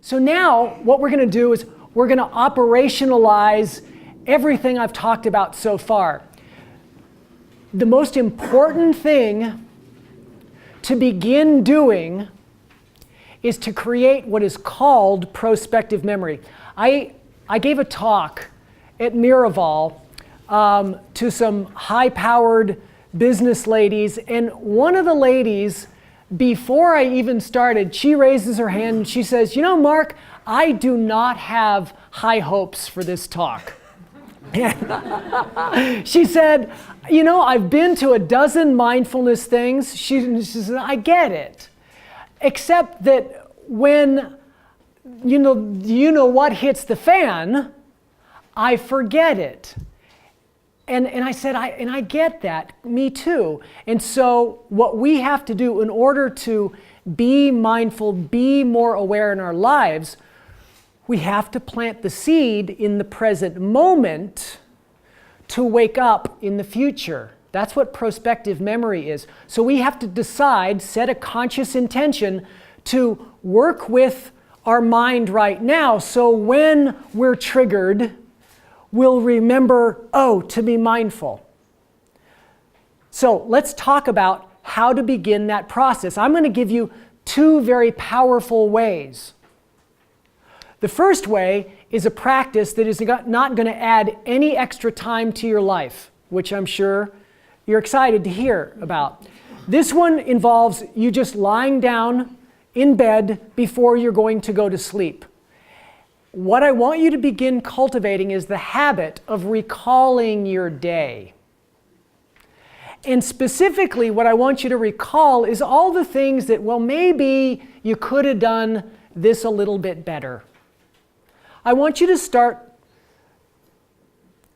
So now what we're going to do is we're going to operationalize everything I've talked about so far. The most important thing to begin doing is to create what is called prospective memory. I gave a talk at Miraval to some high-powered business ladies, and one of the ladies, before I even started, she raises her hand and she says, "You know, Mark, I do not have high hopes for this talk." She said, "You know, I've been to a dozen mindfulness things." She said, "I get it. Except that when, you know what hits the fan, I forget it." And I said, I get that, me too. And so what we have to do in order to be mindful, be more aware in our lives, we have to plant the seed in the present moment to wake up in the future. That's what prospective memory is. So we have to decide, set a conscious intention to work with our mind right now, so when we're triggered, we'll remember, oh, to be mindful. So let's talk about how to begin that process. I'm going to give you two very powerful ways. The first way is a practice that is not going to add any extra time to your life, which I'm sure you're excited to hear about. This one involves you just lying down in bed before you're going to go to sleep. What I want you to begin cultivating is the habit of recalling your day. And specifically, what I want you to recall is all the things that, well, maybe you could have done this a little bit better. I want you to start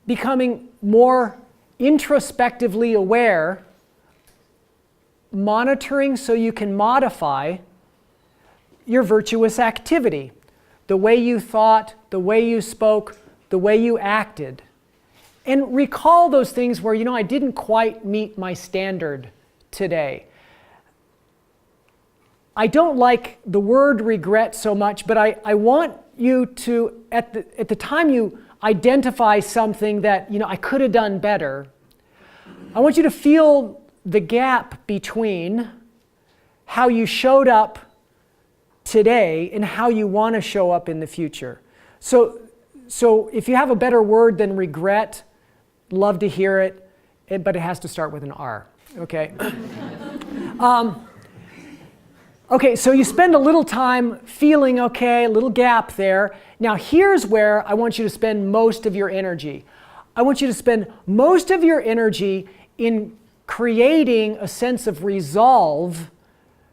becoming more introspectively aware, monitoring so you can modify your virtuous activity. The way you thought, the way you spoke, the way you acted. And recall those things where, you know, I didn't quite meet my standard today. I don't like the word regret so much, but I want you to, at the time you identify something that, you know, I could have done better, I want you to feel the gap between how you showed up today and how you want to show up in the future. So if you have a better word than regret, love to hear it, but it has to start with an R, okay? Okay, so you spend a little time feeling okay, a little gap there. Now here's where I want you to spend most of your energy. I want you to spend most of your energy in creating a sense of resolve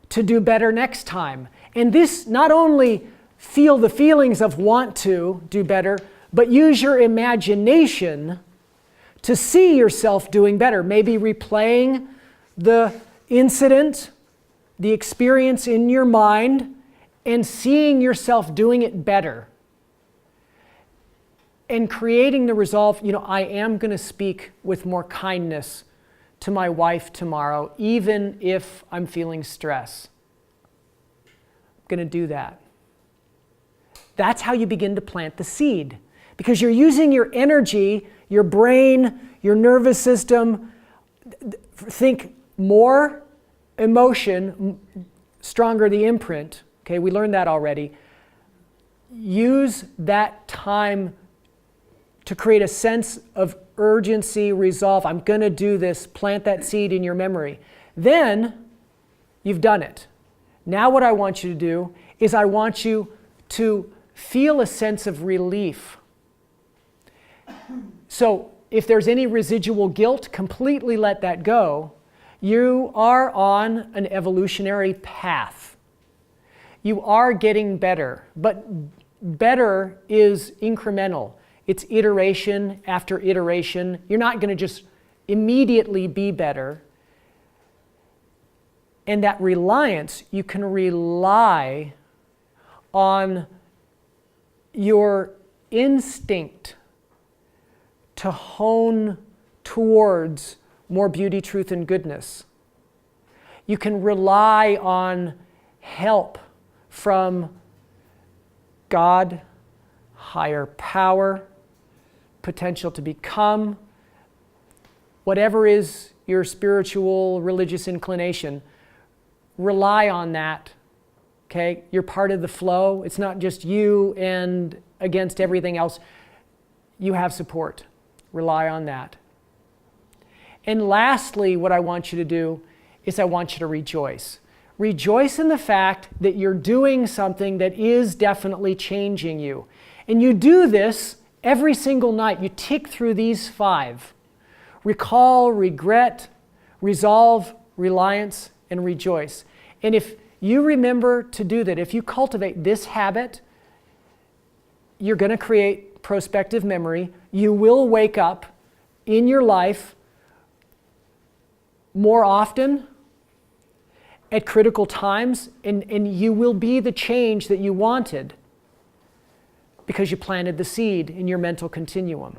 to do better next time. And this not only feel the feelings of want to do better, but use your imagination to see yourself doing better. Maybe replaying the incident, the experience in your mind, and seeing yourself doing it better. And creating the resolve, you know, I am going to speak with more kindness to my wife tomorrow, even if I'm feeling stress. I'm going to do that. That's how you begin to plant the seed. Because you're using your energy, your brain, your nervous system. Think more emotion, stronger the imprint. Okay, we learned that already. Use that time to create a sense of urgency, resolve. I'm going to do this. Plant that seed in your memory. Then you've done it. Now what I want you to do is I want you to feel a sense of relief. So if there's any residual guilt, completely let that go. You are on an evolutionary path. You are getting better, but better is incremental. It's iteration after iteration. You're not going to just immediately be better. And that reliance, you can rely on your instinct to hone towards more beauty, truth, and goodness. You can rely on help from God, higher power, potential to become, whatever is your spiritual, religious inclination, rely on that. Okay? You're part of the flow. It's not just you and against everything else. You have support. Rely on that. And lastly, what I want you to do is I want you to rejoice. Rejoice in the fact that you're doing something that is definitely changing you. And you do this every single night. You tick through these 5. Recall, regret, resolve, reliance, and rejoice. And if you remember to do that, if you cultivate this habit, you're going to create prospective memory. You will wake up in your life more often at critical times, and you will be the change that you wanted because you planted the seed in your mental continuum.